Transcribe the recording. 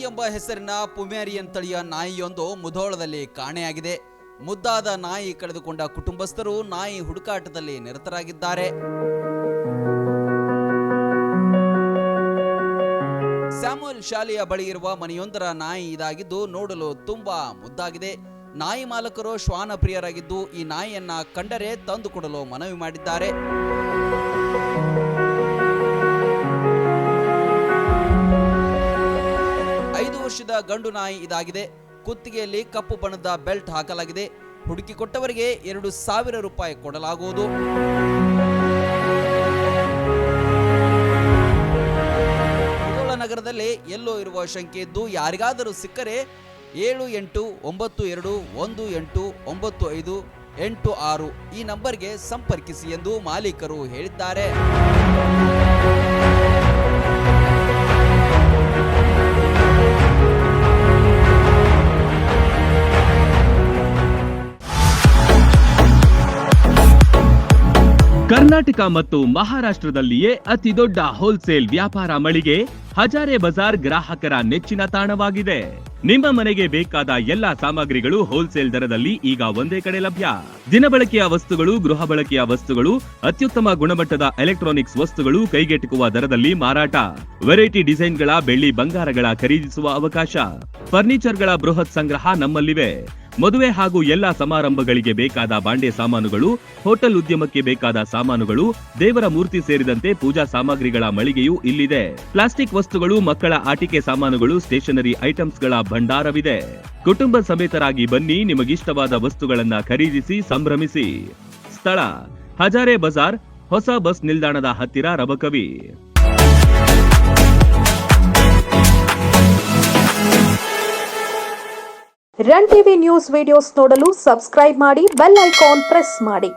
ಎಂಬ ಹೆಸರಿನ ಪೊಮೇರಿಯನ್ ತಳಿಯ ನಾಯಿಯೊಂದು ಮುಧೋಳದಲ್ಲಿ ಕಾಣೆಯಾಗಿದೆ. ಮುದ್ದಾದ ನಾಯಿ ಕಳೆದುಕೊಂಡ ಕುಟುಂಬಸ್ಥರು ನಾಯಿ ಹುಡುಕಾಟದಲ್ಲಿ ನಿರತರಾಗಿದ್ದಾರೆ. ಸ್ಯಾಮುಯಲ್ ಶಾಲೆಯ ಬಳಿ ಇರುವ ಮನೆಯೊಂದರ ನಾಯಿ ಇದಾಗಿದ್ದು ನೋಡಲು ತುಂಬಾ ಮುದ್ದಾಗಿದೆ. ನಾಯಿ ಮಾಲಕರು ಶ್ವಾನ ಪ್ರಿಯರಾಗಿದ್ದು ಈ ನಾಯಿಯನ್ನ ಕಂಡರೆ ತಂದುಕೊಡಲು ಮನವಿ ಮಾಡಿದ್ದಾರೆ. ವರ್ಷದ ಗಂಡು ನಾಯಿ ಇದಾಗಿದೆ. ಕುತ್ತಿಗೆಯಲ್ಲಿ ಕಪ್ಪು ಬಣ್ಣದ ಬೆಲ್ಟ್ ಹಾಕಲಾಗಿದೆ. ಹುಡುಕಿ ಕೊಟ್ಟವರಿಗೆ 2,000 ರೂಪಾಯಿ ಕೊಡಲಾಗುವುದು. ನಗರದಲ್ಲಿ ಎಲ್ಲೋ ಇರುವ ಶಂಕೆ ಇದ್ದು ಯಾರಿಗಾದರೂ ಸಿಕ್ಕರೆ 7892189586 ಈ ನಂಬರ್ಗೆ ಸಂಪರ್ಕಿಸಿ ಎಂದು ಮಾಲೀಕರು ಹೇಳಿದ್ದಾರೆ. ಕರ್ನಾಟಕ ಮತ್ತು ಮಹಾರಾಷ್ಟ್ರದಲ್ಲಿಯೇ ಅತಿ ದೊಡ್ಡ ಹೋಲ್ಸೇಲ್ ವ್ಯಾಪಾರ ಮಳಿಗೆ ಹಜಾರೆ ಬಜಾರ್ ಗ್ರಾಹಕರ ನೆಚ್ಚಿನ ತಾಣವಾಗಿದೆ. ನಿಮ್ಮ ಮನೆಗೆ ಬೇಕಾದ ಎಲ್ಲಾ ಸಾಮಗ್ರಿಗಳು ಹೋಲ್ಸೇಲ್ ದರದಲ್ಲಿ ಈಗ ಒಂದೇ ಕಡೆ ಲಭ್ಯ. ದಿನಬಳಕೆಯ ವಸ್ತುಗಳು, ಗೃಹ ಬಳಕೆಯ ವಸ್ತುಗಳು, ಅತ್ಯುತ್ತಮ ಗುಣಮಟ್ಟದ ಎಲೆಕ್ಟ್ರಾನಿಕ್ಸ್ ವಸ್ತುಗಳು ಕೈಗೆಟುಕುವ ದರದಲ್ಲಿ ಮಾರಾಟ. ವೆರೈಟಿ ಡಿಸೈನ್ಗಳ ಬೆಳ್ಳಿ ಬಂಗಾರಗಳ ಖರೀದಿಸುವ ಅವಕಾಶ. ಫರ್ನಿಚರ್ಗಳ ಬೃಹತ್ ಸಂಗ್ರಹ ನಮ್ಮಲ್ಲಿವೆ. ಮದುವೆ ಹಾಗೂ ಎಲ್ಲಾ ಸಮಾರಂಭಗಳಿಗೆ ಬೇಕಾದ ಬಾಂಡೆ ಸಾಮಾನುಗಳು, ಹೋಟೆಲ್ ಉದ್ಯಮಕ್ಕೆ ಬೇಕಾದ ಸಾಮಾನುಗಳು, ದೇವರ ಮೂರ್ತಿ ಸೇರಿದಂತೆ ಪೂಜಾ ಸಾಮಗ್ರಿಗಳ ಮಳಿಗೆಯೂ ಇಲ್ಲಿದೆ. ಪ್ಲಾಸ್ಟಿಕ್ ವಸ್ತುಗಳು, ಮಕ್ಕಳ ಆಟಿಕೆ ಸಾಮಾನುಗಳು, ಸ್ಟೇಷನರಿ ಐಟಮ್ಸ್ಗಳ ಭಂಡಾರವಿದೆ. ಕುಟುಂಬ ಸಮೇತರಾಗಿ ಬನ್ನಿ, ನಿಮಗಿಷ್ಟವಾದ ವಸ್ತುಗಳನ್ನ ಖರೀದಿಸಿ ಸಂಭ್ರಮಿಸಿ. ಸ್ಥಳ ಹಜಾರೆ ಬಜಾರ್, ಹೊಸ ಬಸ್ ನಿಲ್ದಾಣದ ಹತ್ತಿರ, Rabakavi. Run TV news videos ನೋಡಲು ಸಬ್ಸ್ಕ್ರೈಬ್ ಮಾಡಿ, ಬೆಲ್ ಐಕಾನ್ ಪ್ರೆಸ್ ಮಾಡಿ.